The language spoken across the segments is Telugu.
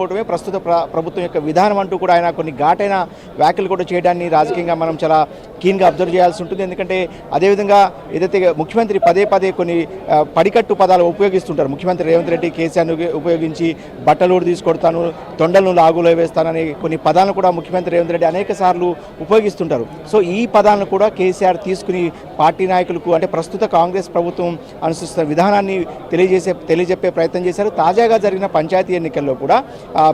ప్రస్తుత ప్రభుత్వం యొక్క విధానం అంటూ కూడా ఆయన కొన్ని ఘాటైన వ్యాఖ్యలు కూడా చేయడాన్ని రాజకీయంగా మనం చాలా కీన్గా అబ్జర్వ్ చేయాల్సి ఉంటుంది. ఎందుకంటే అదేవిధంగా ఏదైతే ముఖ్యమంత్రి పదే పదే కొన్ని పడికట్టు పదాలు ఉపయోగిస్తుంటారు. ముఖ్యమంత్రి రేవంత్ రెడ్డి కేసీఆర్ను ఉపయోగించి బట్టలూరు తీసుకొడతాను, తొండలను లాగులో వేస్తానని కొన్ని పదాలను కూడా ముఖ్యమంత్రి రేవంత్ రెడ్డి అనేక సార్లు ఉపయోగిస్తుంటారు. సో ఈ పదాలను కూడా కేసీఆర్ తీసుకుని పార్టీ నాయకులకు అంటే ప్రస్తుత కాంగ్రెస్ ప్రభుత్వం అనుసరిస్తున్న విధానాన్ని తెలియజెప్పే ప్రయత్నం చేశారు. తాజాగా జరిగిన పంచాయతీ ఎన్నికల్లో కూడా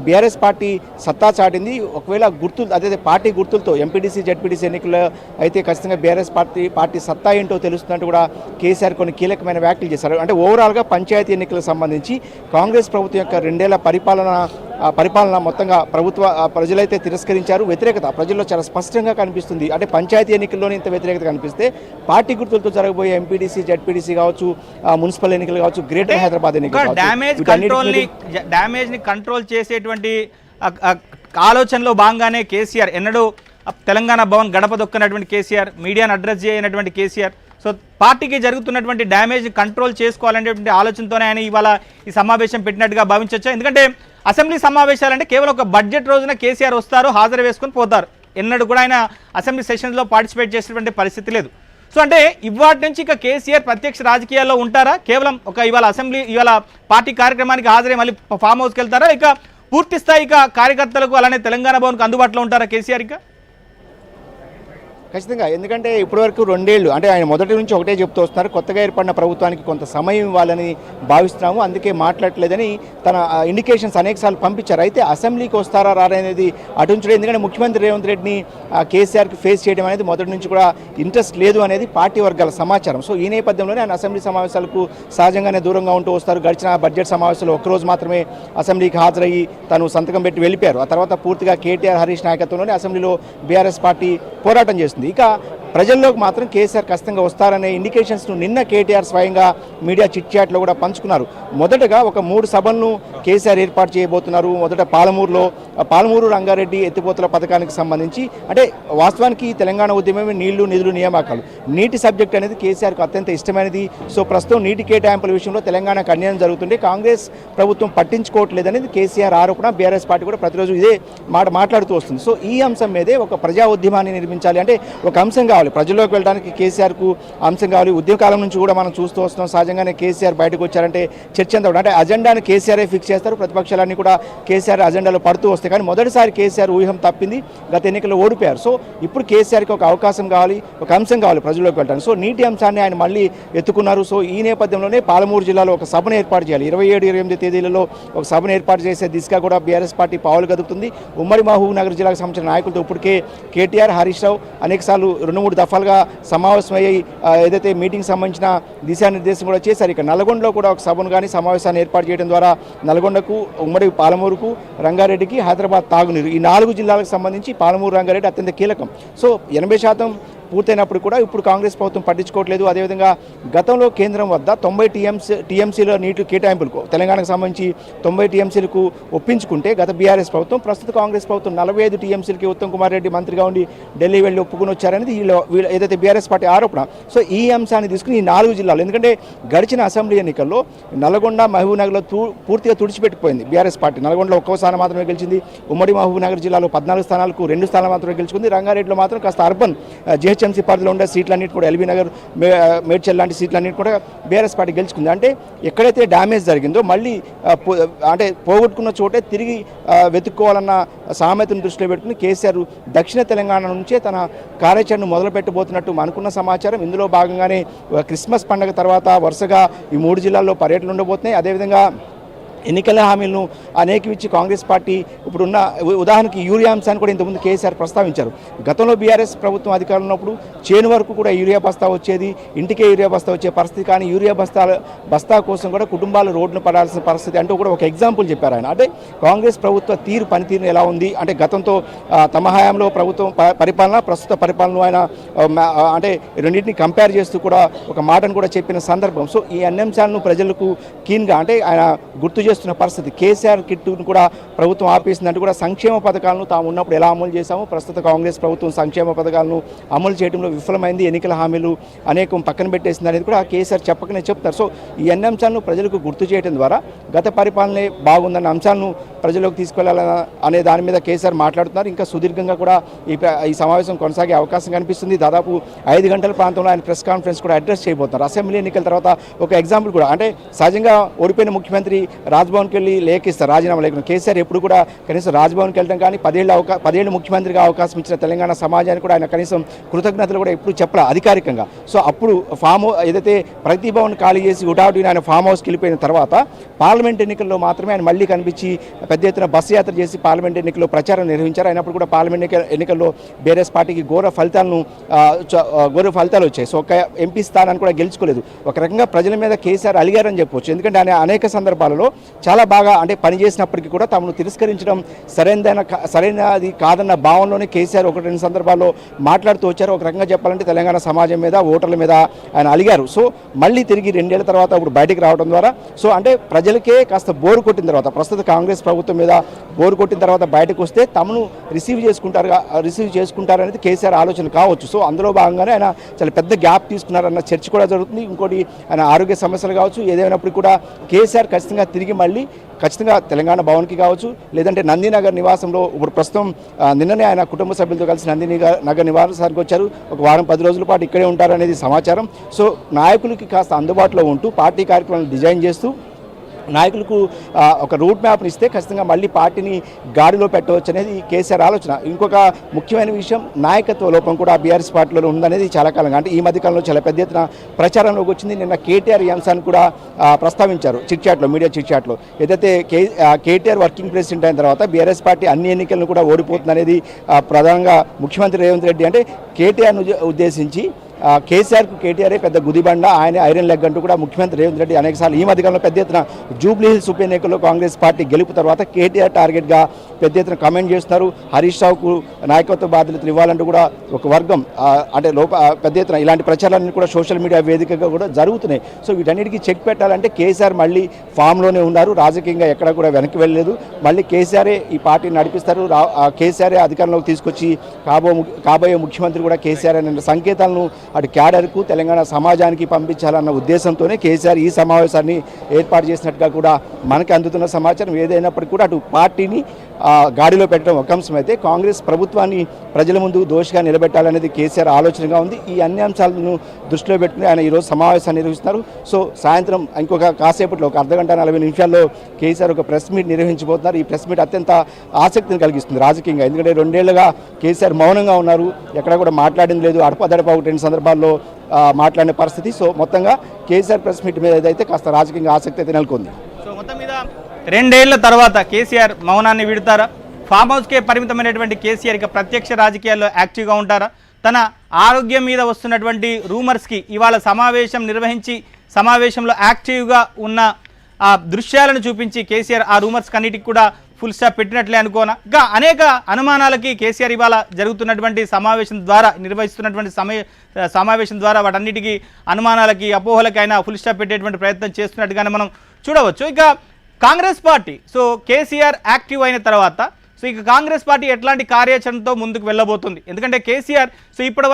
బీఆర్ఎస్ పార్టీ సత్తా చాటింది. ఒకవేళ గుర్తులు అదే పార్టీ గుర్తులతో ఎంపీటీసీ జెడ్పీటీసీ ఎన్నికల్లో అయితే ఖచ్చితంగా బీఆర్ఎస్ పార్టీ సత్తా ఏంటో తెలుస్తున్నట్టు కూడా కేసీఆర్ కొన్ని కీలకమైన వ్యాఖ్యలు చేశారు. అంటే ఓవరాల్గా పంచాయతీ ఎన్నికలకు సంబంధించి కాంగ్రెస్ ప్రభుత్వం యొక్క 2 ఏళ్ల పరిపాలన మొత్తంగా ప్రజలైతే తిరస్కరించారు. వ్యతిరేకత ప్రజల్లో చాలా స్పష్టంగా కనిపిస్తుంది. అంటే పంచాయతీ ఎన్నికల్లోనే ఇంత వ్యతిరేకత కనిపిస్తే పార్టీ గుర్తులతో జరగబోయే ఎంపీటీసీ జెడ్పీటీసీ కావచ్చు, మున్సిపల్ ఎన్నికలు కావచ్చు, గ్రేటర్ హైదరాబాద్ ఎన్నికలు డ్యామేజ్ ని కంట్రోల్ చేసేటువంటి ఆలోచనలో భాగంగానే కేసీఆర్ ఎన్నడూ తెలంగాణ భవన్ గడప దొక్కనటువంటి కేసీఆర్, మీడియాను అడ్రస్ చేయనటువంటి కేసీఆర్, సో పార్టీకి జరుగుతున్నటువంటి డ్యామేజ్ కంట్రోల్ చేసుకోవాలనేటువంటి ఆలోచనతోనే ఆయన ఇవాళ ఈ సమావేశం పెట్టినట్టుగా భావించవచ్చు. ఎందుకంటే అసెంబ్లీ సమావేశాలంటే కేవలం ఒక బడ్జెట్ రోజున కేసీఆర్ వస్తారు, హాజరు వేసుకొని పోతారు. ఎన్నడూ కూడా ఆయన అసెంబ్లీ సెషన్స్లో పార్టిసిపేట్ చేసేటువంటి పరిస్థితి లేదు. సో అంటే ఇవాటి నుంచి ఇక కేసీఆర్ ప్రత్యక్ష రాజకీయాల్లో ఉంటారా? కేవలం ఇవాళ పార్టీ కార్యక్రమానికి హాజరై మళ్ళీ ఫామ్ హౌస్కి వెళ్తారా? ఇక పూర్తి స్థాయి కార్యకర్తలకు అలానే తెలంగాణ భవన్కు అందుబాటులో ఉంటారా కేసీఆర్? ఇక ఖచ్చితంగా. ఎందుకంటే ఇప్పటివరకు 2 ఏళ్ళు అంటే ఆయన మొదటి నుంచి ఒకటే చెప్తూ వస్తున్నారు, కొత్తగా ఏర్పడిన ప్రభుత్వానికి కొంత సమయం ఇవ్వాలని భావిస్తున్నాము, అందుకే మాట్లాడలేదని తన ఇండికేషన్స్ అనేకసార్లు పంపించారు. అయితే అసెంబ్లీకి వస్తారా రారనేది అటుంచడం. ఎందుకంటే ముఖ్యమంత్రి రేవంత్ రెడ్డిని కేసీఆర్కి ఫేస్ చేయడం అనేది మొదటి నుంచి కూడా ఇంట్రెస్ట్ లేదు అనేది పార్టీ వర్గాల సమాచారం. సో ఈ నేపథ్యంలోనే ఆయన అసెంబ్లీ సమావేశాలకు సహజంగానే దూరంగా ఉంటూ వస్తారు. గడిచిన బడ్జెట్ సమావేశాలు ఒక్కరోజు మాత్రమే అసెంబ్లీకి హాజరయ్యి తను సంతకం పెట్టి వెళ్ళిపోయారు. ఆ తర్వాత పూర్తిగా కేటీఆర్ హరీష్ నాయకత్వంలోనే అసెంబ్లీలో బీఆర్ఎస్ పార్టీ పోరాటం చేస్తుంది. ఇక ప్రజల్లోకి మాత్రం కేసీఆర్ ఖచ్చితంగా వస్తారనే ఇండికేషన్స్ను నిన్న కేటీఆర్ స్వయంగా మీడియా చిట్ చాట్లో కూడా పంచుకున్నారు. మొదటగా ఒక 3 సభలను కేసీఆర్ ఏర్పాటు చేయబోతున్నారు. మొదట పాలమూరు రంగారెడ్డి ఎత్తిపోతల పథకానికి సంబంధించి అంటే వాస్తవానికి తెలంగాణ ఉద్యమమే నీళ్లు నిధులు నియామకాలు. నీటి సబ్జెక్ట్ అనేది కేసీఆర్కు అత్యంత ఇష్టమైనది. సో ప్రస్తుతం నీటి కేటాయింపుల విషయంలో తెలంగాణకు అన్యాయం జరుగుతుంటే కాంగ్రెస్ ప్రభుత్వం పట్టించుకోవట్లేదనేది కేసీఆర్ ఆరోపణ. బీఆర్ఎస్ పార్టీ కూడా ప్రతిరోజు ఇదే మాట్లాడుతూ వస్తుంది. సో ఈ అంశం మీదే ఒక ప్రజా ఉద్యమాన్ని నిర్మించాలి అంటే ఒక అంశం కావాలి, ప్రజల్లోకి వెళ్ళడానికి కేసీఆర్కు అంశం కావాలి. ఉద్యమకాలం నుంచి కూడా మనం చూస్తూ వస్తున్నాం. సహజంగానే కేసీఆర్ బయటకు వచ్చారంటే చర్చ ఎంత అంటే అజెండాను కేసీఆరే ఫిక్స్ చేస్తారు, ప్రతిపక్షాలన్నీ కూడా కేసీఆర్ అజెండాలో పడుతూ వస్తాయి. కానీ మొదటిసారి కేసీఆర్ ఊహం తప్పింది, గత ఎన్నికల్లో ఓడిపోయారు. సో ఇప్పుడు కేసీఆర్కి ఒక అవకాశం కావాలి, ఒక అంశం కావాలి ప్రజల్లోకి వెళ్ళడానికి. సో నీటి అంశాన్ని ఆయన మళ్ళీ ఎత్తుకున్నారు. సో ఈ నేపథ్యంలోనే పాలమూరు జిల్లాలో ఒక సభను ఏర్పాటు చేయాలి. 27, 28 తేదీలలో ఒక సభను ఏర్పాటు చేసే దిశగా కూడా బీఆర్ఎస్ పార్టీ పావులు కదుపుతుంది. ఉమ్మడి మహబూబ్ నగర్ జిల్లాకు సంబంధించిన నాయకులతో ఇప్పటికే కేటీఆర్, హరీష్ రావు అనేకసార్లు 2-3 దఫాలుగా సమావేశమయ్యి ఏదైతే మీటింగ్ సంబంధించిన దిశానిర్దేశం కూడా చేశారు. ఇక నల్గొండలో కూడా ఒక సభను కానీ సమావేశాన్ని ఏర్పాటు చేయడం ద్వారా నల్గొండకు, ఉమ్మడి పాలమూరుకు, రంగారెడ్డికి, హైదరాబాద్ తాగునీరు ఈ 4 జిల్లాలకు సంబంధించి పాలమూరు, రంగారెడ్డి అత్యంత కీలకం. సో 80% పూర్తయినప్పుడు కూడా ఇప్పుడు కాంగ్రెస్ ప్రభుత్వం పట్టించుకోవట్లేదు. అదేవిధంగా గతంలో కేంద్రం వద్ద 90 టీఎంసీల నీటి కేటాయింపులకు తెలంగాణకు సంబంధించి 90 టీఎంసీలకు ఒప్పించుకుంటే గత బీఆర్ఎస్ ప్రభుత్వం, ప్రస్తుత కాంగ్రెస్ ప్రభుత్వం 45 టీఎంసీలకి ఉత్తమ్ కుమార్ రెడ్డి మంత్రిగా ఉండి ఢిల్లీ వెళ్ళి ఒప్పుకుని వచ్చారనేది వీళ్ళు ఏదైతే బీఆర్ఎస్ పార్టీ ఆరోపణ. సో ఈ అంశాన్ని తీసుకుని ఈ 4 జిల్లాలు, ఎందుకంటే గడిచిన అసెంబ్లీ ఎన్నికల్లో నల్గొండ, మహబూబ్ నగర్లో పూర్తిగా తుడిచిపెట్టిపోయింది బీఆర్ఎస్ పార్టీ. నల్గొండలో 1 స్థానం మాత్రమే గెలిచింది. ఉమ్మడి మహబూబ్ నగర్ జిల్లాలో 14 స్థానాలకు 2 స్థానాలు మాత్రమే గెలుచుకుంది. రంగారెడ్డిలో మాత్రం కాస్త అర్బన్ జిహెచ్ఎంసీ పరిధిలో ఉండే సీట్లన్నిటి కూడా ఎల్బీ నగర్, మేడ్చల్ లాంటి సీట్లన్నిటి కూడా బీఆర్ఎస్ పార్టీ గెలుచుకుంది. అంటే ఎక్కడైతే డ్యామేజ్ జరిగిందో మళ్ళీ అంటే పోగొట్టుకున్న చోటే తిరిగి వెతుక్కోవాలన్న సామెతను దృష్టిలో పెట్టుకుని కేసీఆర్ దక్షిణ తెలంగాణ నుంచే తన కార్యాచరణను మొదలు పెట్టబోతున్నట్టు అనుకున్న సమాచారం. ఇందులో భాగంగానే క్రిస్మస్ పండుగ తర్వాత వరుసగా ఈ 3 జిల్లాల్లో పర్యటనలు ఉండబోతున్నాయి. అదేవిధంగా ఎన్నికల హామీలను అనేక ఇచ్చి కాంగ్రెస్ పార్టీ ఇప్పుడున్న ఉదాహరణకి యూరియా అంశాన్ని కూడా ఇంతకుముందు కేసీఆర్ ప్రస్తావించారు. గతంలో బీఆర్ఎస్ ప్రభుత్వం అధికారంలో ఉన్నప్పుడు చేను వరకు కూడా యూరియా బస్తా వచ్చేది, ఇంటికే యూరియా బస్తా వచ్చే పరిస్థితి. కానీ యూరియా బస్తా కోసం కూడా కుటుంబాలు రోడ్డును పడాల్సిన పరిస్థితి అంటూ కూడా ఒక ఎగ్జాంపుల్ చెప్పారు ఆయన. అంటే కాంగ్రెస్ ప్రభుత్వ పనితీరు ఎలా ఉంది అంటే గతంతో తమ హయాంలో ప్రభుత్వం పరిపాలన, ప్రస్తుత పరిపాలన ఆయన అంటే రెండింటిని కంపేర్ చేస్తూ కూడా ఒక మాటను కూడా చెప్పిన సందర్భం. సో ఈ అన్ని అంశాలను ప్రజలకు కీన్గా అంటే ఆయన గుర్తు చేస్తున్న పరిస్థితి. కేసీఆర్ కిట్ను కూడా ప్రభుత్వం ఆపేసిందంటూ కూడా సంక్షేమ పథకాలను తాము ఉన్నప్పుడు ఎలా అమలు చేశామో ప్రస్తుత కాంగ్రెస్ ప్రభుత్వం సంక్షేమ పథకాలను అమలు చేయడంలో విఫలమైంది, ఎన్నికల హామీలు అనేకం పక్కన పెట్టేసింది అనేది కూడా కేసీఆర్ చెప్పకనే చెప్తారు. సో ఈ అన్ని అంశాలను ప్రజలకు గుర్తు చేయడం ద్వారా గత పరిపాలనే బాగుందన్న అంశాలను ప్రజలకు తీసుకెళ్లాలన్న అనే దాని మీద కేసీఆర్ మాట్లాడుతున్నారు. ఇంకా సుదీర్ఘంగా కూడా ఈ సమావేశం కొనసాగే అవకాశం కనిపిస్తుంది. దాదాపు 5 గంటల ప్రాంతంలో ఆయన ప్రెస్ కాన్ఫరెన్స్ కూడా అడ్రస్ చేయబోతున్నారు. అసెంబ్లీ ఎన్నికల తర్వాత ఒక ఎగ్జాంపుల్ కూడా, అంటే సహజంగా ఓడిపోయిన ముఖ్యమంత్రి రాజ్భవన్కి వెళ్ళి లేఖిస్తారు, రాజీనామా లేఖను. కేసీఆర్ ఎప్పుడు కూడా కనీసం రాజ్భవన్కి వెళ్ళడం కానీ 10 ఏళ్ళు ముఖ్యమంత్రిగా అవకాశం ఇచ్చిన తెలంగాణ సమాజానికి కూడా ఆయన కనీసం కృతజ్ఞతలు కూడా ఎప్పుడు చెప్పలే అధికారికంగా. సో అప్పుడు ఏదైతే ప్రగతి భవన్ ఖాళీ చేసి హుటాహుటిన ఆయన ఫామ్ హౌస్కి వెళ్ళిపోయిన తర్వాత పార్లమెంట్ ఎన్నికల్లో మాత్రమే ఆయన మళ్ళీ కనిపించి పెద్ద ఎత్తున బస్సు యాత్ర చేసి పార్లమెంట్ ఎన్నికల్లో ప్రచారం నిర్వహించారు. అయినప్పుడు కూడా పార్లమెంట్ ఎన్నికల్లో బీఆర్ఎస్ పార్టీకి ఘోర ఫలితాలు వచ్చాయి. సో ఒక ఎంపీ స్థానాన్ని కూడా గెలుచుకోలేదు. ఒక రకంగా ప్రజల మీద కేసీఆర్ అలిగారని చెప్పవచ్చు. ఎందుకంటే ఆయన అనేక సందర్భాలలో చాలా బాగా పనిచేసినప్పటికీ కూడా తమను తిరస్కరించడం సరైనది కాదన్న భావనలోనే కేసీఆర్ 1-2 సందర్భాల్లో మాట్లాడుతూ వచ్చారు. ఒక రకంగా చెప్పాలంటే తెలంగాణ సమాజం మీద, ఓటర్ల మీద ఆయన అలిగారు. సో మళ్ళీ తిరిగి 2 ఏళ్ల తర్వాత ఇప్పుడు బయటికి రావడం ద్వారా ప్రజలకే కాస్త బోరు కొట్టిన తర్వాత, ప్రస్తుత కాంగ్రెస్ ప్రభుత్వం మీద బోరు కొట్టిన తర్వాత బయటకు వస్తే తమను రిసీవ్ చేసుకుంటారనేది కేసీఆర్ ఆలోచన కావచ్చు. సో అందులో భాగంగానే ఆయన చాలా పెద్ద గ్యాప్ తీసుకున్నారన్న చర్చ కూడా జరుగుతుంది. ఇంకోటి ఆయన ఆరోగ్య సమస్యలు కావచ్చు, ఏదైనప్పుడు కూడా కేసీఆర్ ఖచ్చితంగా తెలంగాణ భవన్కి కావచ్చు, లేదంటే నందినగర్ నివాసంలో ఇప్పుడు ప్రస్తుతం నిన్ననే ఆయన కుటుంబ సభ్యులతో కలిసి నందినగర్ నివాసానికి వచ్చారు. ఒక వారం 10 రోజుల పాటు ఇక్కడే ఉంటారనేది సమాచారం. సో నాయకులకి కాస్త అందుబాటులో ఉంటూ పార్టీ కార్యక్రమాలను డిజైన్ చేస్తూ నాయకులకు ఒక రూట్ మ్యాప్ని ఇస్తే ఖచ్చితంగా మళ్ళీ పార్టీని గాడిలో పెట్టవచ్చు అనేది కేసీఆర్ ఆలోచన. ఇంకొక ముఖ్యమైన విషయం, నాయకత్వ లోపం కూడా బీఆర్ఎస్ పార్టీలో ఉందనేది చాలా కాలంగా, అంటే ఈ మధ్యకాలంలో చాలా పెద్ద ఎత్తున ప్రచారంలోకి వచ్చింది. నిన్న కేటీఆర్ ఈ అంశాన్ని కూడా ప్రస్తావించారు మీడియా చిట్ చాట్లో. ఏదైతే కేటీఆర్ వర్కింగ్ ప్రెసిడెంట్ అయిన తర్వాత బీఆర్ఎస్ పార్టీ అన్ని ఎన్నికలను కూడా ఓడిపోతుందనేది ప్రధానంగా ముఖ్యమంత్రి రేవంత్ రెడ్డి, అంటే కేటీఆర్ను ఉద్దేశించి కేటీఆరే పెద్ద గుదిబండ, ఆయన ఐరన్ లెగ్ అంటూ కూడా ముఖ్యమంత్రి రేవంత్ రెడ్డి అనేకసార్లు ఈ మధ్యకాలంలో పెద్ద ఎత్తున జూబ్లీ హిల్స్ ఉప ఎన్నికల్లో కాంగ్రెస్ పార్టీ గెలుపు తర్వాత కేటీఆర్ టార్గెట్గా పెద్ద ఎత్తున కమెంట్ చేస్తున్నారు. హరీష్ రావుకు నాయకత్వ బాధ్యతలు ఇవ్వాలంటూ కూడా ఒక వర్గం పెద్ద ఎత్తున ఇలాంటి ప్రచారాలన్నీ కూడా సోషల్ మీడియా వేదికగా కూడా జరుగుతున్నాయి. సో వీటన్నిటికీ చెక్ పెట్టాలంటే కేసీఆర్ మళ్ళీ ఫామ్లోనే ఉన్నారు, రాజకీయంగా ఎక్కడ కూడా వెనక్కి వెళ్ళలేదు. మళ్ళీ కేసీఆరే ఈ పార్టీని నడిపిస్తారు, కేసీఆరే అధికారంలోకి తీసుకొచ్చి కాబోయే ముఖ్యమంత్రి కూడా కేసీఆర్ అనే సంకేతాలను అటు క్యాడర్కు, తెలంగాణ సమాజానికి పంపించాలన్న ఉద్దేశంతోనే కేసీఆర్ ఈ సమావేశాన్ని ఏర్పాటు చేసినట్టుగా కూడా మనకి అందుతున్న సమాచారం. ఏదైనప్పటికీ కూడా అటు పార్టీని గాడిలో పెట్టడం ఒక అంశం అయితే, కాంగ్రెస్ ప్రభుత్వాన్ని ప్రజల ముందు దోషిగా నిలబెట్టాలనేది కేసీఆర్ ఆలోచనగా ఉంది. ఈ అన్ని అంశాలను దృష్టిలో పెట్టుకుని ఆయన ఈరోజు సమావేశాన్ని నిర్వహిస్తున్నారు. సో సాయంత్రం ఇంకొక కాసేపట్లో ఒక అర్ధగంట 40 నిమిషాల్లో కేసీఆర్ ఒక ప్రెస్ మీట్ నిర్వహించబోతున్నారు. ఈ ప్రెస్ మీట్ అత్యంత ఆసక్తిని కలిగిస్తుంది రాజకీయంగా. ఎందుకంటే 2 ఏళ్లుగా కేసీఆర్ మౌనంగా ఉన్నారు, ఎక్కడ కూడా మాట్లాడింది లేదు. అడపదడప 1-2 సందర్భాల్లో మాట్లాడిన పరిస్థితి. సో మొత్తంగా కేసీఆర్ ప్రెస్ మీట్ మీద అయితే కాస్త రాజకీయంగా ఆసక్తి అయితే నెలకొంది. సో మొత్తం మీద 2 ఏళ్ల తర్వాత కేసీఆర్ మౌనాన్ని వీడతారా? ఫామ్ హౌస్కే పరిమితమైనటువంటి కేసీఆర్ ఇక ప్రత్యక్ష రాజకీయాల్లో యాక్టివ్గా ఉంటారా? తన ఆరోగ్యం మీద వస్తున్నటువంటి రూమర్స్కి ఇవాళ సమావేశం నిర్వహించి సమావేశంలో యాక్టివ్గా ఉన్న ఆ దృశ్యాలను చూపించి కేసీఆర్ ఆ రూమర్స్ కన్నిటికి కూడా ఫుల్ స్టాప్ పెట్టినట్లే అనుకోనా? ఇంకా అనేక అనుమానాలకి కేసీఆర్ ఇవాళ జరుగుతున్నటువంటి సమావేశం ద్వారా, నిర్వహిస్తున్నటువంటి సమావేశం ద్వారా వాటన్నిటికీ అనుమానాలకి, అపోహలకి ఆయన ఫుల్ స్టాప్ పెట్టేటువంటి ప్రయత్నం చేస్తున్నట్టుగానే మనం చూడవచ్చు. ఇక Congress party, so KCR active అయిన తర్వాత సో ఇక కాంగ్రెస్ పార్టీ ఎట్లాంటి కార్యాచరణతో ముందుకు వెళ్ళబోతుంది? ఎందుకంటే కేసీఆర్ సో ఇప్పటి